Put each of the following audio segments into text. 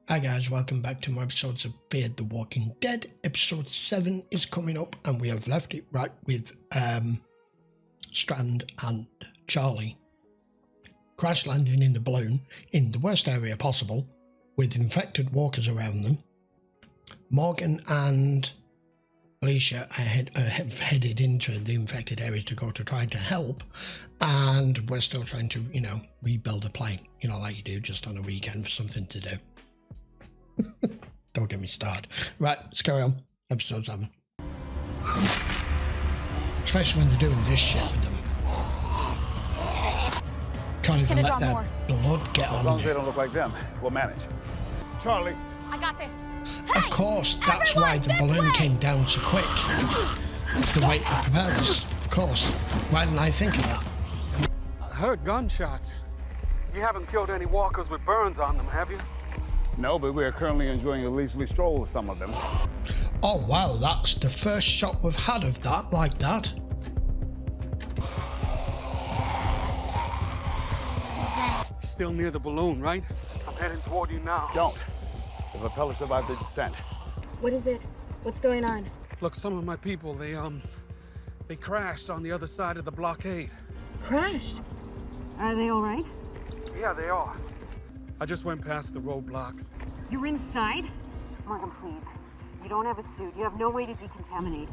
Hi guys, welcome back to more episodes of Fear the Walking Dead. Episode 7 is coming up and we have left it right with Strand and Charlie crash landing in the balloon in the worst area possible with infected walkers around them. Morgan and Alicia have headed into the infected areas to go to try to help, and we're still trying to, rebuild a plane, like you do just on a weekend for something to do. Don't get me started. Right, let's carry on. Episode 7. Especially when they're doing this shit with them. Can't even let their blood get on you. As long as they don't look like them, we'll manage. Charlie. I got this. Of course, that's why the balloon came down so quick. The weight of the propellers, of course. Why didn't I think of that? I heard gunshots. You haven't killed any walkers with burns on them, have you? No, but we are currently enjoying a leisurely stroll with some of them. Oh wow, that's the first shot we've had of that, like that. Still near the balloon, right? I'm heading toward you now. Don't. The propeller survived the descent. What is it? What's going on? Look, some of my people, they crashed on the other side of the blockade. Crashed? Are they all right? Yeah, they are. I just went past the roadblock. You're inside? Morgan, please. You don't have a suit. You have no way to decontaminate.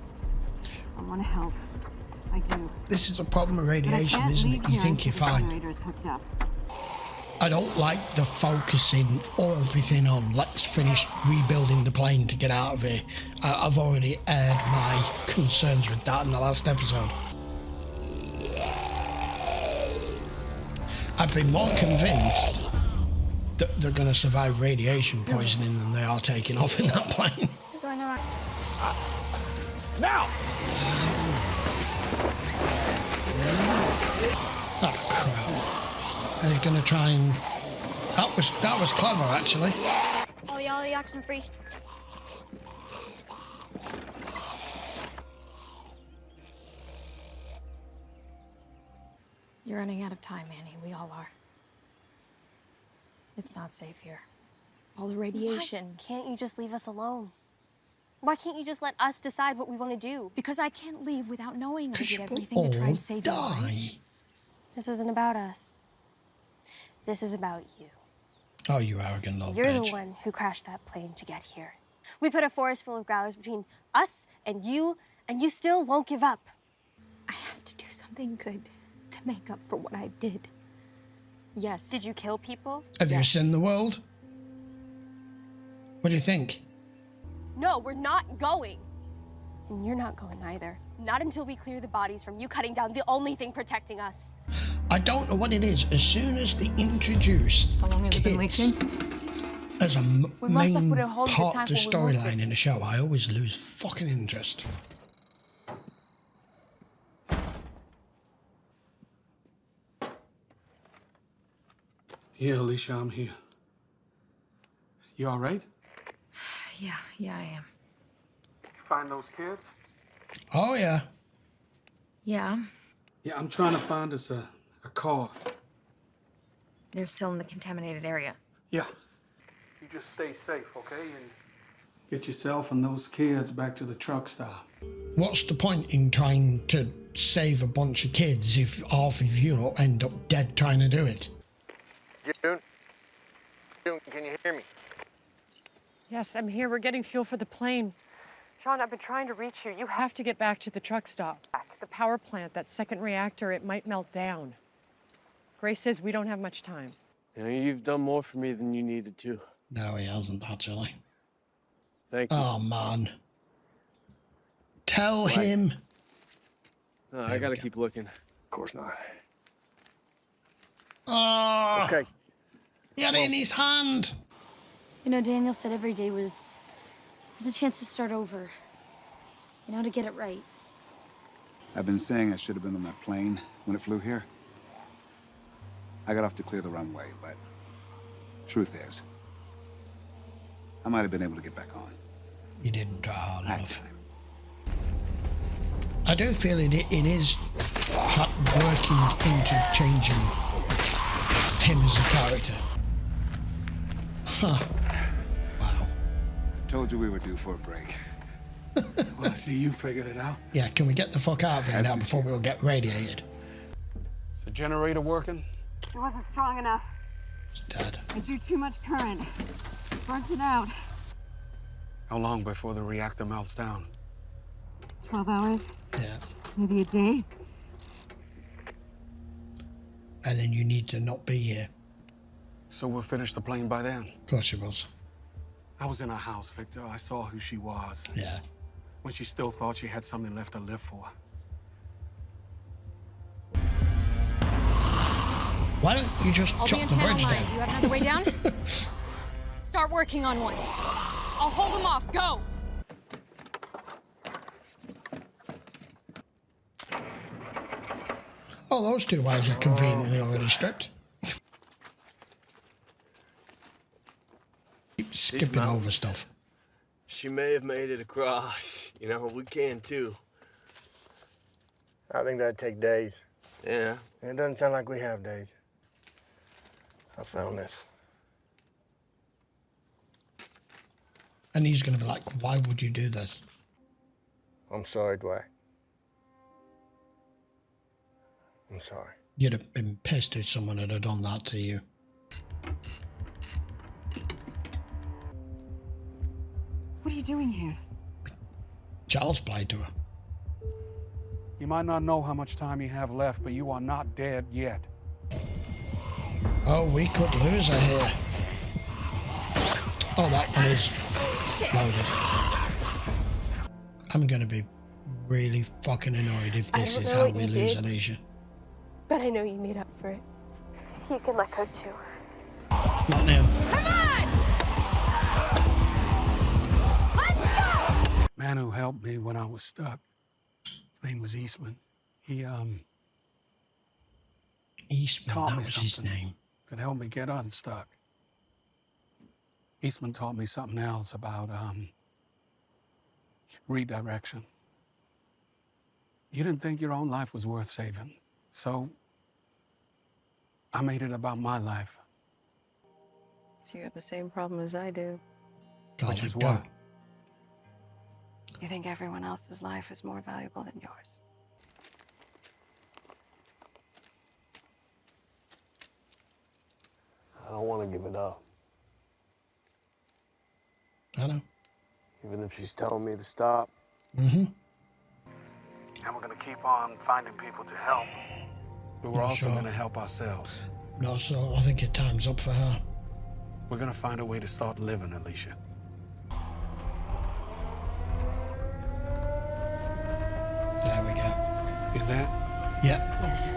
I want to help. I do. This is a problem with radiation, isn't it? You think you're fine. Hooked up. I don't like the focusing everything on let's finish rebuilding the plane to get out of here. I've already aired my concerns with that in the last episode. I'd be more convinced that they're going to survive radiation poisoning than they are taking off in that plane. You're going around. Now! Oh crap. And he's going to try and... That was clever, actually. Oh, y'all are oxen free. You're running out of time, Annie. We all are. It's not safe here. All the radiation. Why can't you just leave us alone? Why can't you just let us decide what we want to do? Because I can't leave without knowing I did We'll everything to try all and save your die. life. This isn't about us. This is about you. Oh, you arrogant little You're bitch. the one who crashed that plane to get here. We put a forest full of growlers between us and you still won't give up. I have to do something good to make up for what I did. Yes. Did you kill people? Have you seen the world? What do you think? No, we're not going. And you're not going either. Not until we clear the bodies from you cutting down the only thing protecting us. I don't know what it is. As soon as they introduced How long has it been kids leaking? as a We must have main put a hold of the part of the tank when we moved storyline in a show, I always lose fucking interest. Yeah, Alicia, I'm here. You all right? Yeah, I am. You find those kids? Oh yeah. Yeah, Yeah, I'm trying to find us a car. they're still in the contaminated area. Yeah. You just stay safe, okay? And get yourself and those kids back to the truck stop. What's the point in trying to save a bunch of kids if half of you end up dead trying to do it? June, can you hear me? Yes, I'm here. We're getting fuel for the plane. Sean, I've been trying to reach you. You have to get back to the truck stop. The power plant, that second reactor, it might melt down. Grace says we don't have much time. You've done more for me than you needed to. No, he hasn't actually. Thank you. Oh man. Tell him. No, I gotta keep looking. Of course not. Oh, Okay. he had it in his hand. You know, Daniel said every day was a chance to start over. To get it right. I've been saying I should have been on that plane when it flew here. I got off to clear the runway, but truth is, I might have been able to get back on. You didn't try hard I had enough. time. I do feel it is working into changing him as a character. Huh. told you we were due for a break. Well, I see you figured it out. Yeah, can we get the fuck out of here As now we before should. we'll get radiated? Is the generator working? It wasn't strong enough. It's dead. It drew too much current. Burnt it out. How long before the reactor melts down? 12 hours, Yeah. maybe a day. And then you need to not be here. So we'll finish the plane by then. Of course it was. I was in her house, Victor. I saw who she was. Yeah. When she still thought she had something left to live for. Why don't you just All the chop the antenna bridge lines. down? You have another way down? Start working on one. I'll hold them off. Go! Oh, those two wires are conveniently already stripped. Keep skipping mountains. over stuff. She may have made it across. You know, we can too. I think that'd take days. Yeah. And it doesn't sound like we have days. I found this. And he's going to be like, why would you do this? I'm sorry, Dwight. I'm sorry. You'd have been pissed if someone had done that to you. What are you doing here? Child's play to her. You might not know how much time you have left, but you are not dead yet. Oh, we could lose her here. Oh, that one is loaded. I'm going to be really fucking annoyed if this don't is know how what we you lose did. Alicia. But I know you made up for it. You can let go too. Not now. Come on! Let's go! Man who helped me when I was stuck. His name was Eastman. He, Eastman, taught that me was his something name. that helped me get unstuck. Eastman taught me something else about, redirection. You didn't think your own life was worth saving, so I made it about my life. So you have the same problem as I do. God, Which is go. what? You think everyone else's life is more valuable than yours. I don't want to give it up. I know. Even if she's telling me to stop. Mm-hmm. And we're gonna keep on finding people to help. But we're I'm also sure. gonna help ourselves. No, so I think it time's up for her. We're gonna find a way to start living, Alicia. There we go. Is that? Yeah, Yes.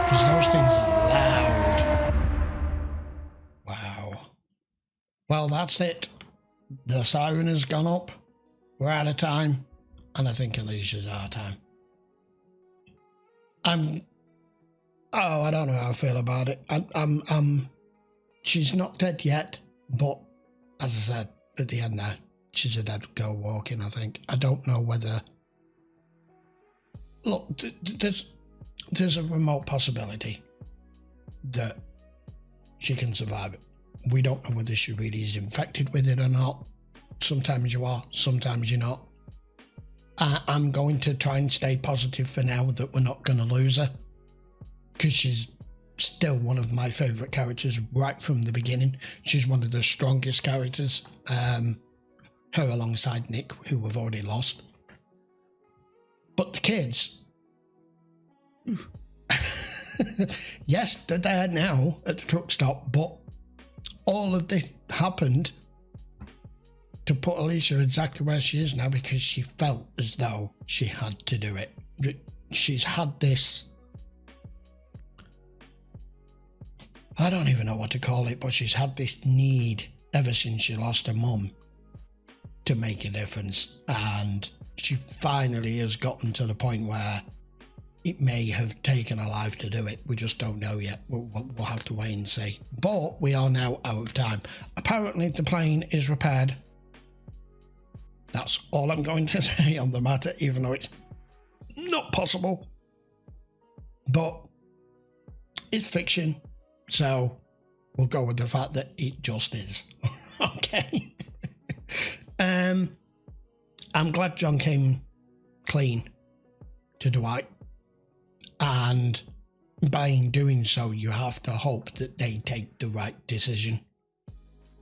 because those things are loud. Wow. Well, that's it. The siren has gone up. We're out of time. And I think Alicia's out of time. I don't know how I feel about it. She's not dead yet, but as I said at the end there, she's a dead girl walking, I think. I don't know whether... Look, there's a remote possibility that she can survive it. We don't know whether she really is infected with it or not. Sometimes you are, sometimes you're not. I'm going to try and stay positive for now that we're not going to lose her, because she's still one of my favourite characters right from the beginning. She's one of the strongest characters, her alongside Nick, who we've already lost. But the kids, yes, they're there now at the truck stop, but all of this happened to put Alicia exactly where she is now because she felt as though she had to do it. She's had this... I don't even know what to call it, but she's had this need ever since she lost her mum to make a difference. And she finally has gotten to the point where it may have taken her life to do it. We just don't know yet. We'll have to wait and see. But we are now out of time. Apparently the plane is repaired. That's all I'm going to say on the matter, even though it's not possible. But it's fiction, so we'll go with the fact that it just is. Okay. I'm glad John came clean to Dwight, and by doing so, you have to hope that they take the right decision.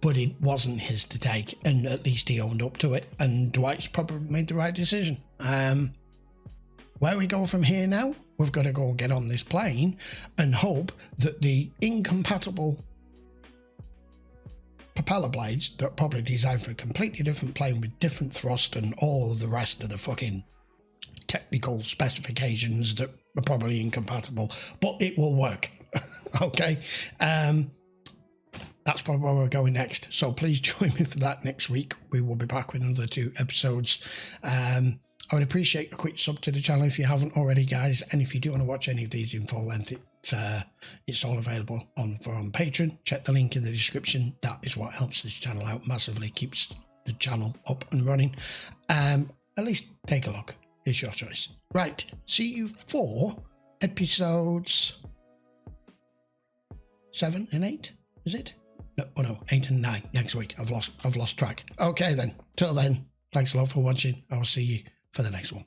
But it wasn't his to take, and at least he owned up to it, and Dwight's probably made the right decision. Where we go from here now, we've got to go get on this plane and hope that the incompatible propeller blades that are probably designed for a completely different plane with different thrust and all of the rest of the fucking technical specifications that are probably incompatible, but it will work. Okay. That's probably where we're going next. So please join me for that next week. We will be back with another 2 episodes. I would appreciate a quick sub to the channel if you haven't already, guys. And if you do want to watch any of these in full length, it's all available on Patreon. Check the link in the description. That is what helps this channel out massively, keeps the channel up and running. At least take a look. It's your choice. Right. See you for episodes 7 and 8. Is it? No, 8 and 9 next week. I've lost track. Okay then. Till then, thanks a lot for watching. I will see you for the next one.